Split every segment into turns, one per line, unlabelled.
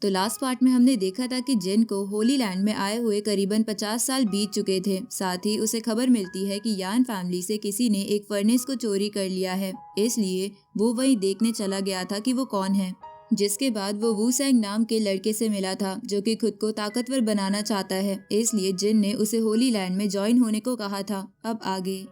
तो last part में हमने देखा था कि जिन को होली लैंड में आए हुए करीबन 50 साल बीत चुके थे। साथ ही उसे खबर मिलती है कि यान फैमिली से किसी ने एक फर्नेस को चोरी कर लिया है, इसलिए वो वहीं देखने चला गया था कि वो कौन है। जिसके बाद वो वूसेंग नाम के लड़के से मिला था जो कि खुद को ताकतवर बनाना चाहता है, इसलिए जिन ने उसे होली लैंड में ज्वाइन होने को कहा था। अब आगे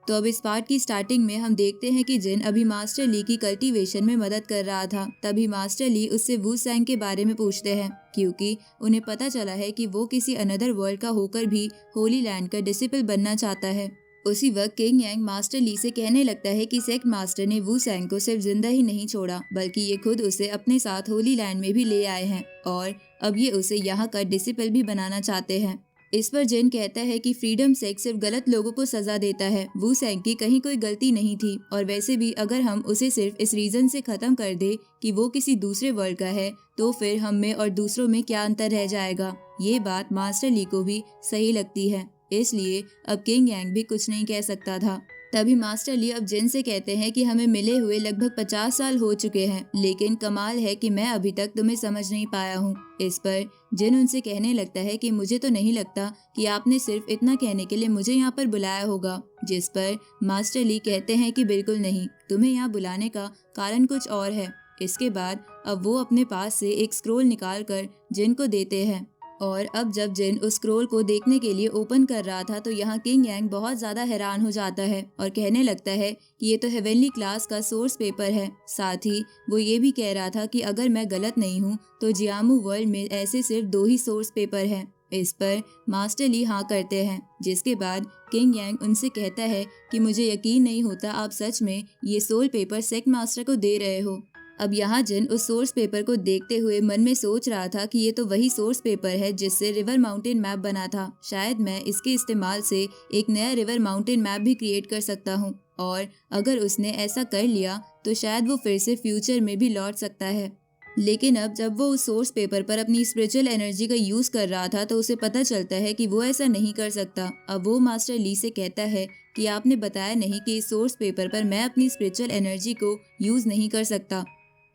तो अब इस पार्ट की स्टार्टिंग में हम देखते हैं कि जिन अभी मास्टर ली की कल्टीवेशन में मदद कर रहा था। तभी मास्टर ली उससे वूसेंग के बारे में पूछते हैं, क्योंकि उन्हें पता चला है कि वो किसी अनदर वर्ल्ड का होकर भी होली लैंड का डिसिपल बनना चाहता है। उसी वक्त किंग यांग मास्टर ली से कहने लगता है कि सेक्ट मास्टर ने वूसेंग को सिर्फ जिंदा ही नहीं छोड़ा, बल्कि ये खुद उसे अपने साथ होली लैंड में भी ले आए हैं और अब ये उसे यहाँ का डिसिपल भी बनाना चाहते हैं। इस पर जिन कहता है कि फ्रीडम सेक्स सिर्फ गलत लोगों को सजा देता है, वूसेंग की कहीं कोई गलती नहीं थी, और वैसे भी अगर हम उसे सिर्फ इस रीजन से खत्म कर दे कि वो किसी दूसरे वर्ल्ड का है, तो फिर हम में और दूसरों में क्या अंतर रह जाएगा। ये बात मास्टर ली को भी सही लगती है, इसलिए अब किंग यांग भी कुछ नहीं कह सकता था। तभी मास्टर ली अब जिन से कहते हैं कि हमें मिले हुए लगभग 50 साल हो चुके हैं, लेकिन कमाल है कि मैं अभी तक तुम्हें समझ नहीं पाया हूँ। इस पर जिन उनसे कहने लगता है कि मुझे तो नहीं लगता कि आपने सिर्फ इतना कहने के लिए मुझे यहाँ पर बुलाया होगा। जिस पर मास्टर ली कहते हैं कि बिल्कुल नहीं, तुम्हें यहाँ बुलाने का कारण कुछ और है। इसके बाद अब वो अपने पास से एक स्क्रोल निकाल कर जिन को देते हैं, और अब जब जिन उस स्क्रोल को देखने के लिए ओपन कर रहा था तो यहाँ किंग यांग बहुत ज्यादा हैरान हो जाता है और कहने लगता है कि ये तो हेवनली क्लास का सोर्स पेपर है। साथ ही वो ये भी कह रहा था कि अगर मैं गलत नहीं हूँ तो जियामू वर्ल्ड में ऐसे सिर्फ 2 ही सोर्स पेपर हैं। इस पर मास्टर ली हाँ करते हैं, जिसके बाद किंग यांग उनसे कहता है कि मुझे यकीन नहीं होता आप सच में ये सोल पेपर सेक्ट मास्टर को दे रहे हो। अब यहाँ जिन उस सोर्स पेपर को देखते हुए मन में सोच रहा था कि ये तो वही सोर्स पेपर है जिससे रिवर माउंटेन मैप बना था। शायद मैं इसके इस्तेमाल से एक नया रिवर माउंटेन मैप भी क्रिएट कर सकता हूँ, और अगर उसने ऐसा कर लिया तो शायद वो फिर से फ्यूचर में भी लौट सकता है। लेकिन अब जब वो उस सोर्स पेपर पर अपनी स्पिरिचुअल एनर्जी का यूज कर रहा था तो उसे पता चलता है कि वो ऐसा नहीं कर सकता। अब वो मास्टर ली से कहता है कि आपने बताया नहीं कि इस सोर्स पेपर पर मैं अपनी स्पिरिचुअल एनर्जी को यूज नहीं कर सकता।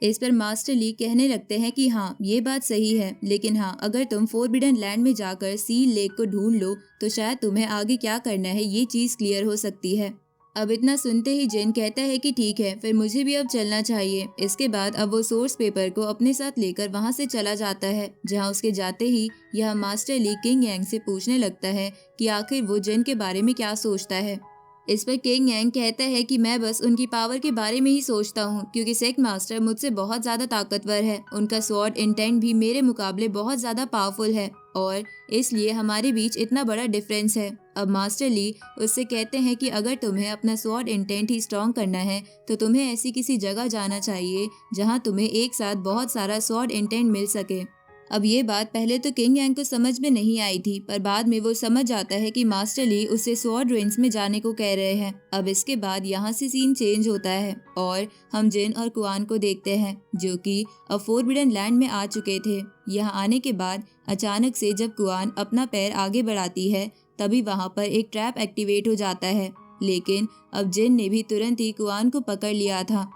इस पर मास्टर ली कहने लगते हैं कि हाँ ये बात सही है, लेकिन हाँ अगर तुम फोरबिडन लैंड में जाकर सी लेक को ढूंढ लो तो शायद तुम्हें आगे क्या करना है ये चीज क्लियर हो सकती है। अब इतना सुनते ही जिन कहता है कि ठीक है, फिर मुझे भी अब चलना चाहिए। इसके बाद अब वो सोर्स पेपर को अपने साथ लेकर वहां से चला जाता है, जहां उसके जाते ही यह मास्टर ली किंग यांग से पूछने लगता है कि आखिर वो जिन के बारे में क्या सोचता है। इस पर किंग यांग कहता है कि मैं बस उनकी पावर के बारे में ही सोचता हूँ, क्योंकि सेक्ट मास्टर मुझसे बहुत ज्यादा ताकतवर है। उनका स्वॉर्ड इंटेंट भी मेरे मुकाबले बहुत ज्यादा पावरफुल है और इसलिए हमारे बीच इतना बड़ा डिफरेंस है। अब मास्टर ली उससे कहते हैं कि अगर तुम्हें अपना स्वॉर्ड इंटेंट ही स्ट्रॉन्ग करना है तो तुम्हें ऐसी किसी जगह जाना चाहिए जहाँ तुम्हें एक साथ बहुत सारा स्वॉर्ड इंटेंट मिल सके। अब ये बात पहले तो किंग यांग को समझ में नहीं आई थी, पर बाद में वो समझ जाता है कि मास्टर ली उसे स्वॉर्ड रेंज में जाने को कह रहे हैं। अब इसके बाद यहाँ से सीन चेंज होता है और हम जिन और कुआन को देखते हैं, जो कि अब फोरबिडन लैंड में आ चुके थे। यहाँ आने के बाद अचानक से जब कुआन अपना पैर आगे बढ़ाती है तभी वहाँ पर एक ट्रैप एक्टिवेट हो जाता है, लेकिन अब जिन ने भी तुरंत ही कुआन को पकड़ लिया था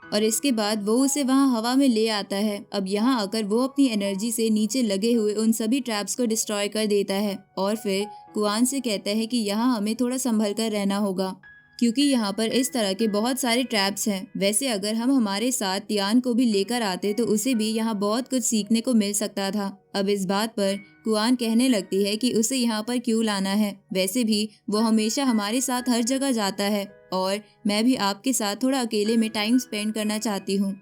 और इसके बाद वो उसे वहां हवा में ले आता है। अब यहाँ आकर वो अपनी एनर्जी से नीचे लगे हुए उन सभी ट्रैप्स को डिस्ट्रॉय कर देता है और फिर कुआन से कहता है कि यहाँ हमें थोड़ा संभल कर रहना होगा, क्योंकि यहाँ पर इस तरह के बहुत सारे ट्रैप्स हैं। वैसे अगर हम हमारे साथ तियान को भी लेकर आते तो उसे भी यहाँ बहुत कुछ सीखने को मिल सकता था। अब इस बात पर कुआन कहने लगती है कि उसे यहाँ पर क्यों लाना है, वैसे भी वो हमेशा हमारे साथ हर जगह जाता है और मैं भी आपके साथ थोड़ा अकेले में टाइम स्पेंड करना चाहती हूँ।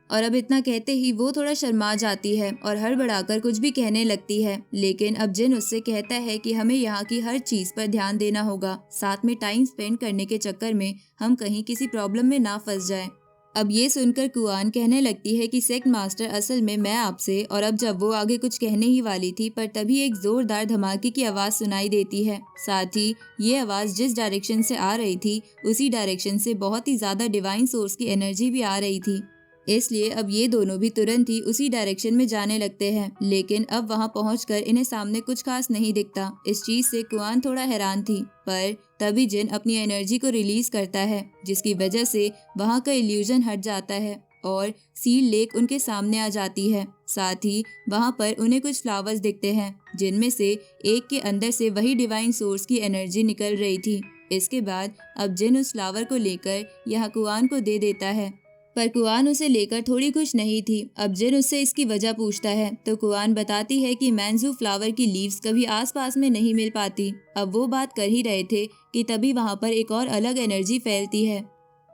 और अब इतना कहते ही वो थोड़ा शर्मा जाती है और हड़बड़ाकर कुछ भी कहने लगती है, लेकिन अब जिन उससे कहता है कि हमें यहाँ की हर चीज पर ध्यान देना होगा, साथ में टाइम स्पेंड करने के चक्कर में हम कहीं किसी प्रॉब्लम में ना फंस जाएं। अब ये सुनकर कुआन कहने लगती है कि सेक्ट मास्टर असल में मैं आपसे, और अब जब वो आगे कुछ कहने ही वाली थी पर तभी एक जोरदार धमाके की आवाज सुनाई देती है। साथ ही ये आवाज जिस डायरेक्शन से आ रही थी उसी डायरेक्शन से बहुत ही ज्यादा डिवाइन सोर्स की एनर्जी भी आ रही थी, इसलिए अब ये दोनों भी तुरंत ही उसी डायरेक्शन में जाने लगते हैं। लेकिन अब वहां पहुंचकर इन्हें सामने कुछ खास नहीं दिखता। इस चीज से कुआन थोड़ा हैरान थी, पर तभी जिन अपनी एनर्जी को रिलीज करता है जिसकी वजह से वहां का इल्यूजन हट जाता है और सील लेक उनके सामने आ जाती है। साथ ही वहां पर उन्हें कुछ फ्लावर्स दिखते हैं जिनमें से एक के अंदर से वही डिवाइन सोर्स की एनर्जी निकल रही थी। इसके बाद अब जिन उस फ्लावर को लेकर यहाँ कुआन को दे देता है, पर कुआन उसे लेकर थोड़ी खुश नहीं थी। अब जिन उससे इसकी वजह पूछता है तो कुआन बताती है कि मैंजू फ्लावर की लीव्स कभी आसपास में नहीं मिल पाती। अब वो बात कर ही रहे थे कि तभी वहाँ पर एक और अलग एनर्जी फैलती है।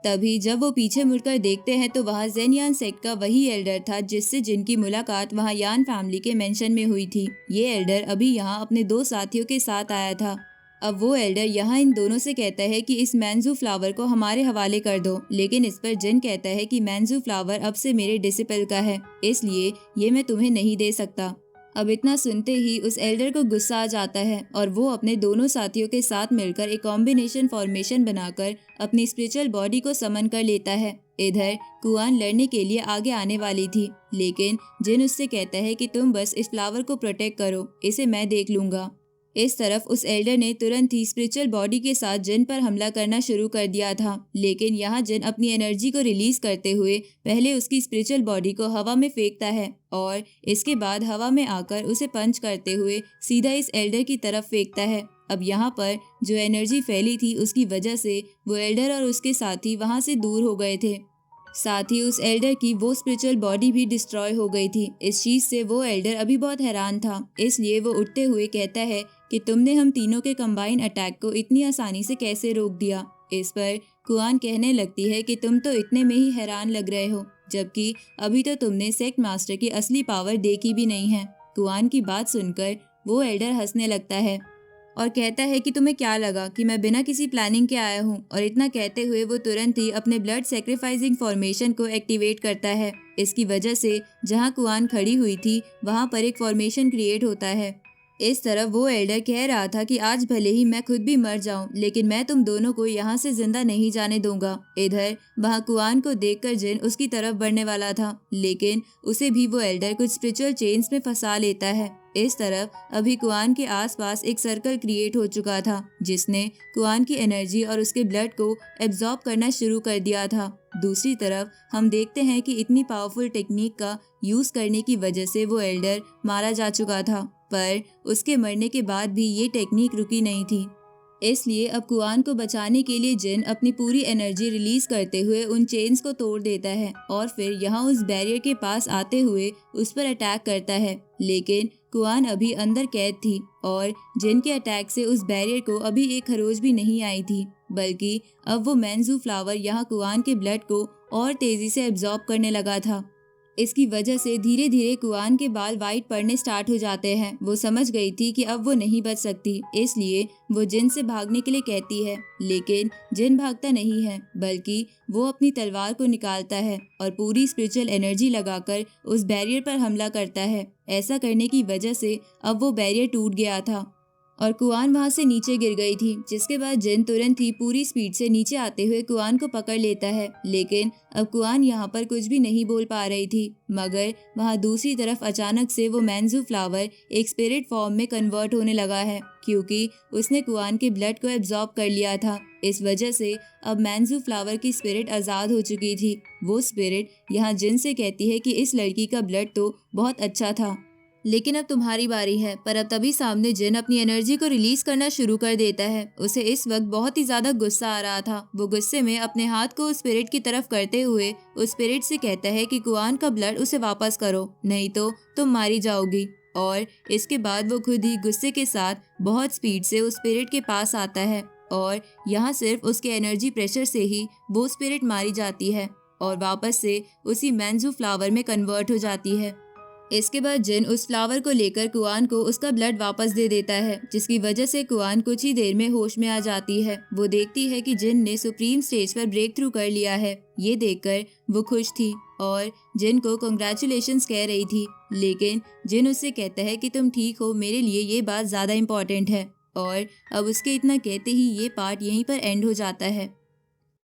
तभी जब वो पीछे मुड़कर देखते हैं तो वहाँ जेनयान सेक्ट का वही एल्डर था जिससे जिनकी मुलाकात वहाँ यान फैमिली के मेंशन में हुई थी। ये एल्डर अभी यहाँ अपने 2 साथियों के साथ आया था। अब वो एल्डर यहाँ इन दोनों से कहता है कि इस मैंजू फ्लावर को हमारे हवाले कर दो, लेकिन इस पर जिन कहता है कि मैंजू फ्लावर अब से मेरे डिसिपल का है, इसलिए ये मैं तुम्हें नहीं दे सकता। अब इतना सुनते ही उस एल्डर को गुस्सा आ जाता है और वो अपने दोनों साथियों के साथ मिलकर एक कॉम्बिनेशन फॉर्मेशन बनाकर अपनी स्पिरिचुअल बॉडी को समन कर लेता है। इधर कुआन लड़ने के लिए आगे आने वाली थी, लेकिन जिन उससे कहता है कि तुम बस इस फ्लावर को प्रोटेक्ट करो, इसे मैं देख लूंगा। इस तरफ उस एल्डर ने तुरंत ही स्पिरिचुअल बॉडी के साथ जिन पर हमला करना शुरू कर दिया था, लेकिन यहाँ जिन अपनी एनर्जी को रिलीज करते हुए पहले उसकी स्पिरिचुअल बॉडी को हवा में फेंकता है और इसके बाद हवा में आकर उसे पंच करते हुए सीधा इस एल्डर की तरफ फेंकता है। अब यहाँ पर जो एनर्जी फैली थी उसकी वजह से वो एल्डर और उसके साथी वहाँ से दूर हो गए थे। साथ ही उस एल्डर की वो स्पिरिचुअल बॉडी भी डिस्ट्रॉय हो गई थी। इस चीज से वो एल्डर अभी बहुत हैरान था, इसलिए वो उठते हुए कहता है कि तुमने हम तीनों के कंबाइन अटैक को इतनी आसानी से कैसे रोक दिया। इस पर कुआन कहने लगती है कि तुम तो इतने में ही हैरान लग रहे हो, जबकि अभी तो तुमने सेक्ट मास्टर की असली पावर देखी भी नहीं है। कुआन की बात सुनकर वो एल्डर हंसने लगता है और कहता है कि तुम्हें क्या लगा कि मैं बिना किसी प्लानिंग के आया हूँ। और इतना कहते हुए वो तुरंत ही अपने ब्लड सेक्रीफाइसिंग फॉर्मेशन को एक्टिवेट करता है। इसकी वजह से जहाँ कुआन खड़ी हुई थी वहाँ पर एक फॉर्मेशन क्रिएट होता है। इस तरफ वो एल्डर कह रहा था कि आज भले ही मैं खुद भी मर जाऊं, लेकिन मैं तुम दोनों को यहाँ से जिंदा नहीं जाने दूंगा। इधर वहाँ कुआन को देखकर जिन उसकी तरफ बढ़ने वाला था, लेकिन उसे भी वो एल्डर कुछ स्पिरिचुअल चेन्स में फंसा लेता है। इस तरफ अभी कुआन के आसपास एक सर्कल क्रिएट हो चुका था जिसने कुआन की एनर्जी और उसके ब्लड को एब्जॉर्ब करना शुरू कर दिया था। दूसरी तरफ हम देखते हैं कि इतनी पावरफुल टेक्निक का यूज करने की वजह से वो एल्डर मारा जा चुका था, पर उसके मरने के बाद भी ये टेक्निक रुकी नहीं थी। इसलिए अब कुआन को बचाने के लिए जिन अपनी पूरी एनर्जी रिलीज करते हुए उन चेन्स को तोड़ देता है और फिर यहाँ उस बैरियर के पास आते हुए उस पर अटैक करता है। लेकिन कुआन अभी अंदर कैद थी और जिन के अटैक से उस बैरियर को अभी एक खरोच भी नहीं आई थी, बल्कि अब वो मैंजू फ्लावर यहाँ कुआन के ब्लड को और तेजी से एब्जॉर्ब करने लगा था। इसकी वजह से धीरे धीरे कुआन के बाल वाइट पड़ने स्टार्ट हो जाते हैं। वो समझ गई थी कि अब वो नहीं बच सकती, इसलिए वो जिन से भागने के लिए कहती है, लेकिन जिन भागता नहीं है, बल्कि वो अपनी तलवार को निकालता है और पूरी स्पिरिचुअल एनर्जी लगाकर उस बैरियर पर हमला करता है। ऐसा करने की वजह से अब वो बैरियर टूट गया था और कुआन वहां से नीचे गिर गई थी, जिसके बाद जिन तुरंत ही पूरी स्पीड से नीचे आते हुए कुआन को पकड़ लेता है। लेकिन अब कुआन यहाँ पर कुछ भी नहीं बोल पा रही थी, मगर वहाँ दूसरी तरफ अचानक से वो मैंजू फ्लावर एक स्पिरिट फॉर्म में कन्वर्ट होने लगा है, क्योंकि उसने कुआन के ब्लड को एब्जॉर्ब कर लिया था। इस वजह से अब मैंजू फ्लावर की स्पिरिट आज़ाद हो चुकी थी। वो स्पिरिट यहाँ जिन से कहती है कि इस लड़की का ब्लड तो बहुत अच्छा था, लेकिन अब तुम्हारी बारी है। पर अब तभी सामने जिन अपनी एनर्जी को रिलीज करना शुरू कर देता है। उसे इस वक्त बहुत ही ज्यादा गुस्सा आ रहा था। वो गुस्से में अपने हाथ को उस स्पिरिट की तरफ करते हुए उस स्पिरिट से कहता है कि कुआन का ब्लड उसे वापस करो, नहीं तो तुम मारी जाओगी। और इसके बाद वो खुद ही गुस्से के साथ बहुत स्पीड से उस स्पिरिट के पास आता है और यहाँ सिर्फ उसके एनर्जी प्रेशर से ही वो स्पिरिट मारी जाती है और वापस से उसी मैंजू फ्लावर में कन्वर्ट हो जाती है। इसके बाद जिन उस फ्लावर को लेकर कुआन को उसका ब्लड वापस दे देता है, जिसकी वजह से कुआन कुछ ही देर में होश में आ जाती है। वो देखती है कि जिन ने सुप्रीम स्टेज पर ब्रेक थ्रू कर लिया है। ये देखकर वो खुश थी और जिन को कंग्रेचुलेशंस कह रही थी, लेकिन जिन उससे कहता है कि तुम ठीक हो, मेरे लिए ये बात ज़्यादा इम्पोर्टेंट है। और अब उसके इतना कहते ही ये पार्ट यहीं पर एंड हो जाता है।